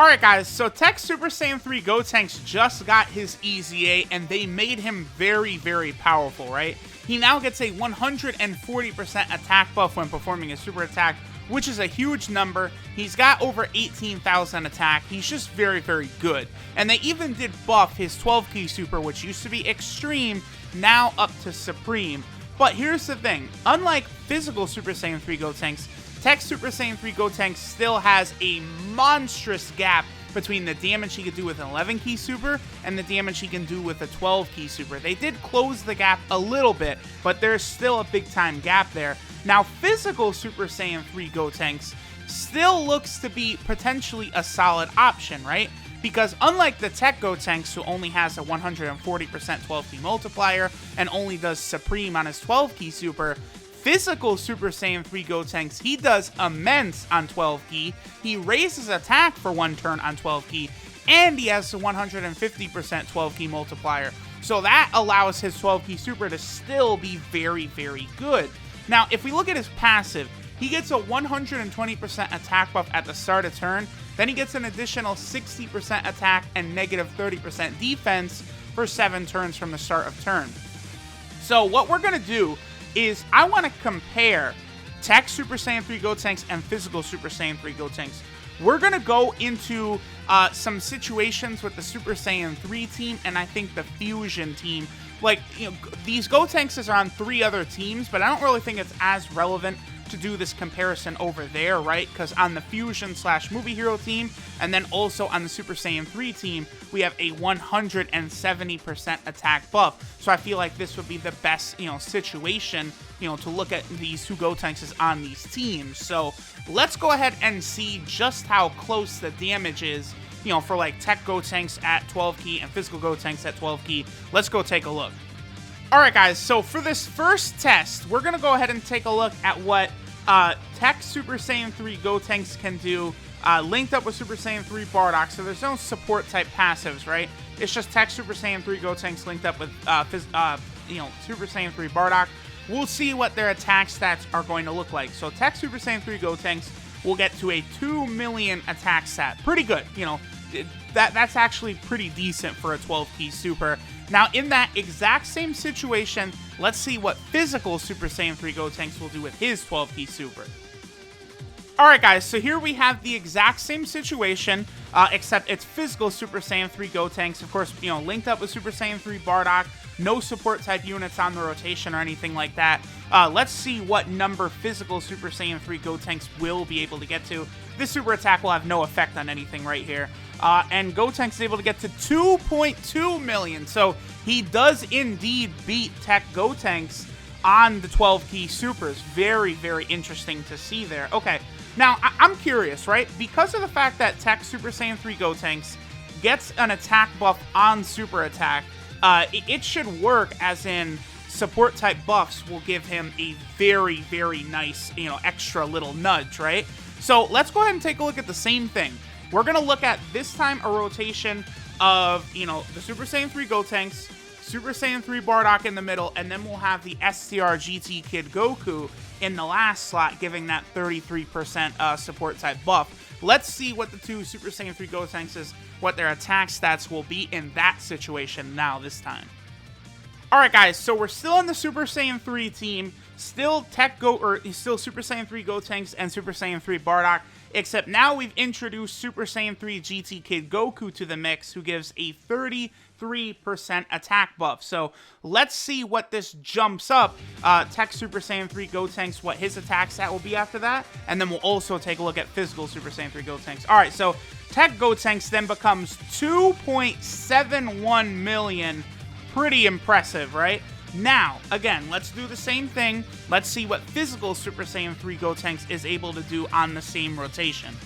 Alright guys, so TEQ Super Saiyan 3 Gotenks just got his EZA and they made him very, very powerful, right? He now gets a 140% attack buff when performing a super attack, which is a huge number. He's got over 18,000 attack. He's just very, very good. And they even did buff his 12 key super, which used to be extreme, now up to supreme. But here's the thing, unlike physical Super Saiyan 3 Gotenks, TEQ Super Saiyan 3 Gotenks still has a monstrous gap between the damage he could do with an 11 key super and the damage he can do with a 12 key super. They did close the gap a little bit, but there's still a big time gap there. Now, physical Super Saiyan 3 Gotenks still looks to be potentially a solid option, right? Because unlike the TEQ Gotenks, who only has a 140% 12 key multiplier and only does supreme on his 12 key super, physical Super Saiyan 3 Gotenks, he does immense on 12 key, he raises attack for 1 turn on 12 key, and he has a 150% 12 key multiplier. So that allows his 12 key super to still be very, very good. Now, if we look at his passive, he gets a 120% attack buff at the start of turn, then he gets an additional 60% attack and negative 30% defense for 7 turns from the start of turn. So what we're going to do is I want to compare TEQ Super Saiyan 3 Gotenks and physical Super Saiyan 3 Gotenks. We're going to go into some situations with the Super Saiyan 3 team and I think the Fusion team. Like, you know, these Gotenkses are on 3 other teams, but I don't really think it's as relevant to do this comparison over there, right? Because on the Fusion / Movie Hero team, and then also on the Super Saiyan 3 team, we have a 170% attack buff. So I feel like this would be the best, situation, to look at these 2 Gotenkses on these teams. So let's go ahead and see just how close the damage is, for like TEQ Gotenks at 12 key and physical Gotenks at 12 key. Let's go take a look. Alright guys, so for this first test, we're going to go ahead and take a look at what TEQ Super Saiyan 3 Gotenks can do linked up with Super Saiyan 3 Bardock. So there's no support type passives, right? It's just TEQ Super Saiyan 3 Gotenks linked up with Super Saiyan 3 Bardock. We'll see what their attack stats are going to look like. So TEQ Super Saiyan 3 Gotenks will get to a 2 million attack stat. Pretty good, that's actually pretty decent for a 12 key super. Now, in that exact same situation, let's see what physical Super Saiyan 3 Gotenks will do with his 12 key super. Alright guys, so here we have the exact same situation, except it's physical Super Saiyan 3 Gotenks, of course, linked up with Super Saiyan 3 Bardock, no support type units on the rotation or anything like that. Let's see what number physical Super Saiyan 3 Gotenks will be able to get to. This super attack will have no effect on anything right here. And Gotenks is able to get to 2.2 million, so he does indeed beat TEQ Gotenks on the 12 key supers. Very, very interesting to see there. Okay, now I'm curious, right? Because of the fact that TEQ Super Saiyan 3 Gotenks gets an attack buff on super attack, it should work as in support type buffs will give him a very, very nice, extra little nudge, right? So let's go ahead and take a look at the same thing. We're going to look at, this time, a rotation of, the Super Saiyan 3 Gotenks, Super Saiyan 3 Bardock in the middle, and then we'll have the STR GT Kid Goku in the last slot, giving that 33% support type buff. Let's see what the 2 Super Saiyan 3 Gotenks, what their attack stats will be in that situation now this time. Alright guys, so we're still in the Super Saiyan 3 team, still still Super Saiyan 3 Gotenks and Super Saiyan 3 Bardock, except now we've introduced Super Saiyan 3 GT Kid Goku to the mix, who gives a 33% attack buff. So let's see what this jumps up. TEQ Super Saiyan 3 Gotenks, what his attack stat will be after that, and then we'll also take a look at physical Super Saiyan 3 Gotenks. Alright, so TEQ Gotenks then becomes 2.71 million. Pretty impressive, right? Now, again, let's do the same thing. Let's see what physical Super Saiyan 3 Gotenks is able to do on the same rotation.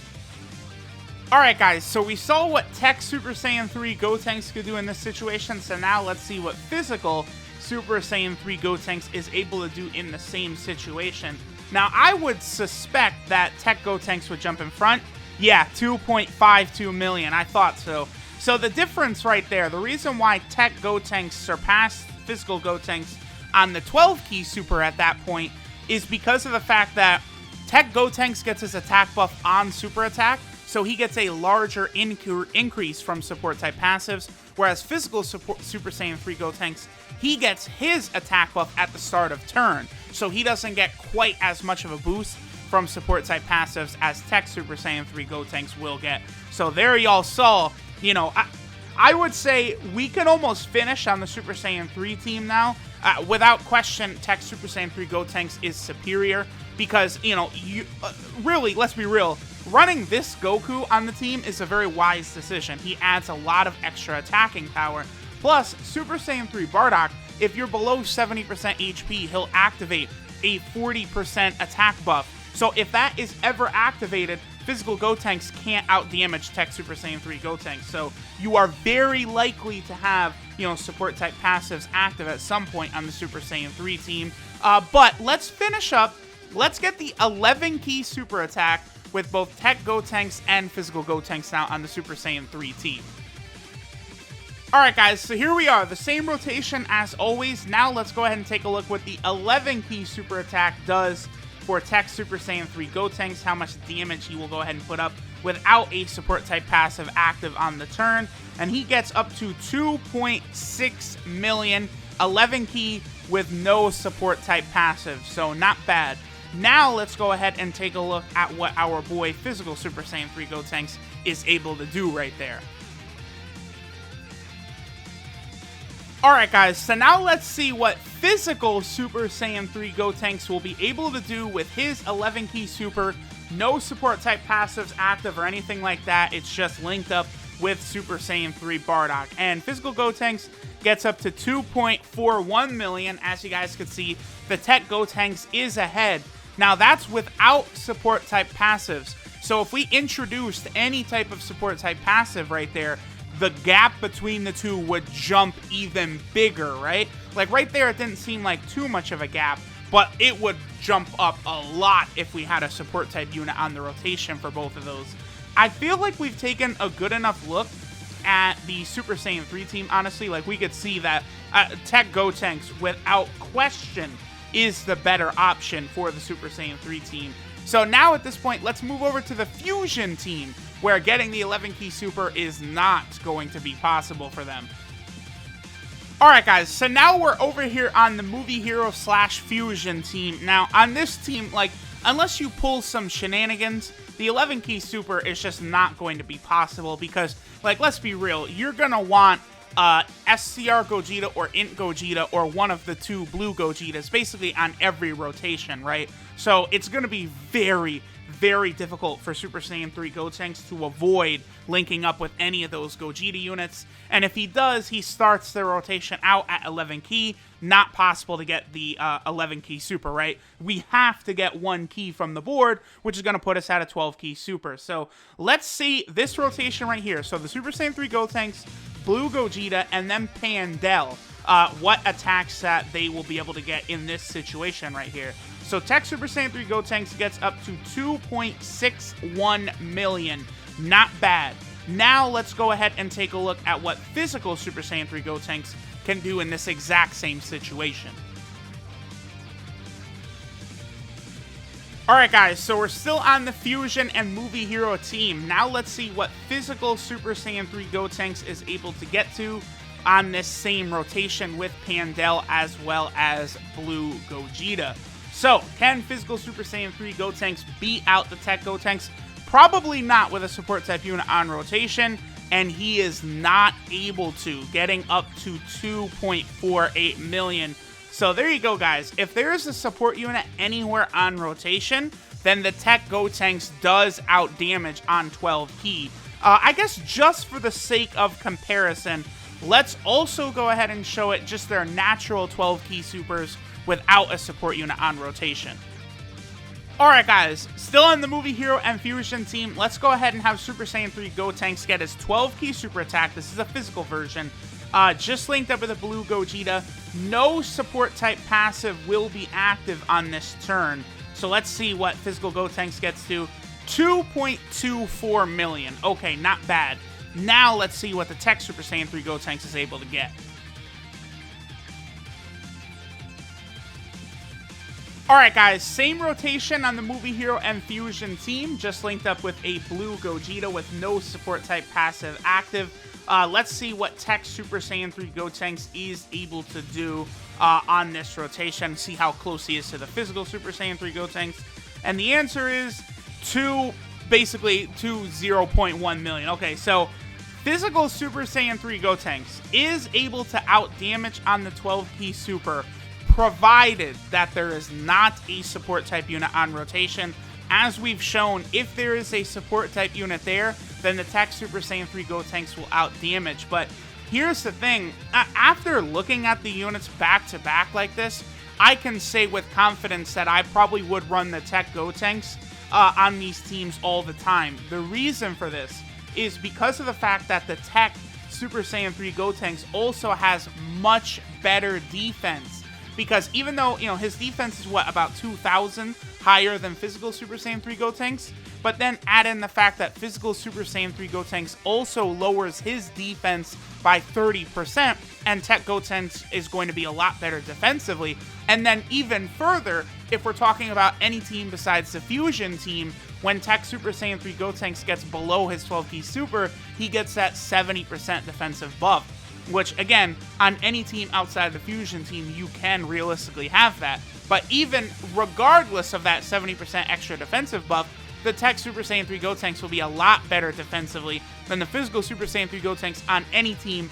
Alright guys, so we saw what TEQ Super Saiyan 3 Gotenks could do in this situation, so now let's see what physical Super Saiyan 3 Gotenks is able to do in the same situation. Now, I would suspect that TEQ Gotenks would jump in front. Yeah, 2.52 million, I thought so. So the difference right there, the reason why TEQ Gotenks surpassed physical Gotenks on the 12 key super at that point is because of the fact that TEQ Gotenks gets his attack buff on super attack, so he gets a larger increase from support type passives, whereas physical Super Saiyan 3 Gotenks, he gets his attack buff at the start of turn, so he doesn't get quite as much of a boost from support type passives as TEQ Super Saiyan 3 Gotenks will get. So there y'all saw, you know, I would say we can almost finish on the Super Saiyan 3 team now. Without question, TEQ Super Saiyan 3 Gotenks is superior because, you know, really, let's be real, running this Goku on the team is a very wise decision. He adds a lot of extra attacking power. Plus, Super Saiyan 3 Bardock, if you're below 70% HP, he'll activate a 40% attack buff. So if that is ever activated, physical Gotenks can't out-damage TEQ Super Saiyan 3 Gotenks. So you are very likely to have, you know, support type passives active at some point on the Super Saiyan 3 team. But let's finish up. Let's get the 11 key super attack with both TEQ Gotenks and physical Gotenks now on the Super Saiyan 3 team. Alright guys, so here we are, the same rotation as always. Now let's go ahead and take a look what the 11 key super attack does for TEQ Super Saiyan 3 Gotenks, how much damage he will go ahead and put up without a support type passive active on the turn. And he gets up to 2.6 million, 11 key with no support type passive, so not bad. Now let's go ahead and take a look at what our boy physical Super Saiyan 3 Gotenks is able to do right there. Alright guys, so now let's see what physical Super Saiyan 3 Gotenks will be able to do with his 11 key super. No support type passives active or anything like that, it's just linked up with Super Saiyan 3 Bardock. And physical Gotenks gets up to 2.41 million. As you guys could see, the TEQ Gotenks is ahead. Now that's without support type passives. So if we introduced any type of support type passive right there, the gap between the two would jump even bigger, right? Like right there, it didn't seem like too much of a gap, but it would jump up a lot if we had a support type unit on the rotation for both of those. I feel like we've taken a good enough look at the Super Saiyan 3 team, honestly. Like we could see that TEQ Gotenks, without question, is the better option for the Super Saiyan 3 team. So now at this point, let's move over to the Fusion team, where getting the 11 key super is not going to be possible for them. Alright guys, so now we're over here on the Movie Hero / Fusion team. Now on this team, like, unless you pull some shenanigans, the 11 key super is just not going to be possible because, like, let's be real, you're gonna want SCR Gogeta or Int Gogeta or one of the two blue Gogetas basically on every rotation, right? So it's going to be very, very difficult for Super Saiyan 3 Gotenks to avoid linking up with any of those Gogeta units. And if he does, he starts the rotation out at 11 key. Not possible to get the 11 key super, right? We have to get 1 key from the board, which is going to put us at a 12 key super. So let's see this rotation right here. So the Super Saiyan 3 Gotenks, Blue Gogeta, and then Pandel, what attacks that they will be able to get in this situation right here. So TEQ Super Saiyan 3 Gotenks gets up to 2.61 million. Not bad. Now let's go ahead and take a look at what physical Super Saiyan 3 Gotenks can do in this exact same situation. Alright guys, so we're still on the Fusion and Movie Hero team. Now let's see what physical Super Saiyan 3 Gotenks is able to get to on this same rotation with Pandel as well as Blue Gogeta. So, can physical Super Saiyan 3 Gotenks beat out the TEQ Gotenks? Probably not with a support type unit on rotation, and he is not able to, getting up to 2.48 million. So there you go, guys. If there is a support unit anywhere on rotation, then the TEQ Gotenks does out-damage on 12 key. I guess just for the sake of comparison, let's also go ahead and show it just their natural 12 key supers without a support unit on rotation. Alright guys, still on the Movie Hero and Fusion team, let's go ahead and have Super Saiyan 3 Gotenks get his 12 key super attack. This is a physical version. Just linked up with a Blue Gogeta. No support type passive will be active on this turn. So let's see what physical Gotenks gets to. 2.24 million. Okay, not bad. Now let's see what the TEQ Super Saiyan 3 Gotenks is able to get. Alright guys, same rotation on the Movie Hero and Fusion team, just linked up with a blue Gogeta with no support type passive active. Let's see what TEQ Super Saiyan 3 Gotenks is able to do on this rotation, see how close he is to the physical Super Saiyan 3 Gotenks. And the answer is basically 0.1 million. Okay, so physical Super Saiyan 3 Gotenks is able to out-damage on the 12-key Super, provided that there is not a support type unit on rotation. As we've shown, if there is a support type unit there, then the TEQ Super Saiyan 3 Gotenks will out-damage. But here's the thing, after looking at the units back-to-back like this, I can say with confidence that I probably would run the TEQ Gotenks on these teams all the time. The reason for this is because of the fact that the TEQ Super Saiyan 3 Gotenks also has much better defense. Because even though, you know, his defense is, about 2,000 higher than physical Super Saiyan 3 Gotenks, but then add in the fact that physical Super Saiyan 3 Gotenks also lowers his defense by 30%, and TEQ Gotenks is going to be a lot better defensively. And then even further, if we're talking about any team besides the Fusion team, when TEQ Super Saiyan 3 Gotenks gets below his 12-key Super, he gets that 70% defensive buff. Which, again, on any team outside of the Fusion team, you can realistically have that. But even regardless of that 70% extra defensive buff, the TEQ Super Saiyan 3 Gotenks will be a lot better defensively than the physical Super Saiyan 3 Gotenks on any team,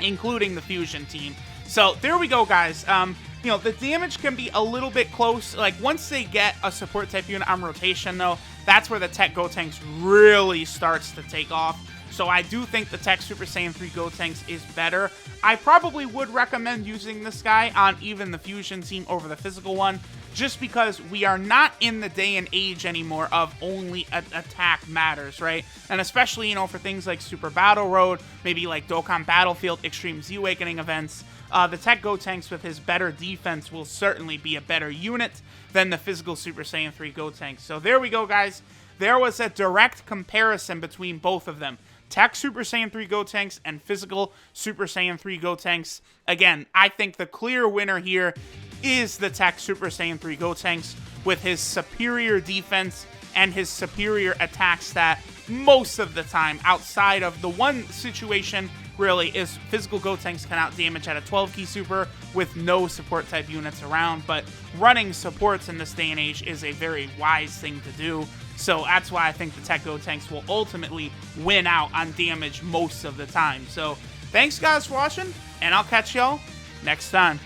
including the Fusion team. So, there we go, guys. You know, the damage can be a little bit close. Like, once they get a support type unit on rotation, though, that's where the TEQ Gotenks really starts to take off. So I do think the TEQ Super Saiyan 3 Gotenks is better. I probably would recommend using this guy on even the Fusion team over the physical one, just because we are not in the day and age anymore of only attack matters, right? And especially, you know, for things like Super Battle Road, maybe like Dokkan Battlefield, Extreme Z Awakening events, the TEQ Gotenks with his better defense will certainly be a better unit than the physical Super Saiyan 3 Gotenks. So there we go, guys. There was a direct comparison between both of them. TEQ Super Saiyan 3 Gotenks and physical Super Saiyan 3 Gotenks. Again, I think the clear winner here is the TEQ Super Saiyan 3 Gotenks with his superior defense and his superior attack stat most of the time. Outside of the one situation, really, is physical Gotenks can out-damage at a 12-key Super with no support type units around, but running supports in this day and age is a very wise thing to do. So that's why I think the TEQ Gotenks will ultimately win out on damage most of the time. So thanks guys for watching, and I'll catch y'all next time.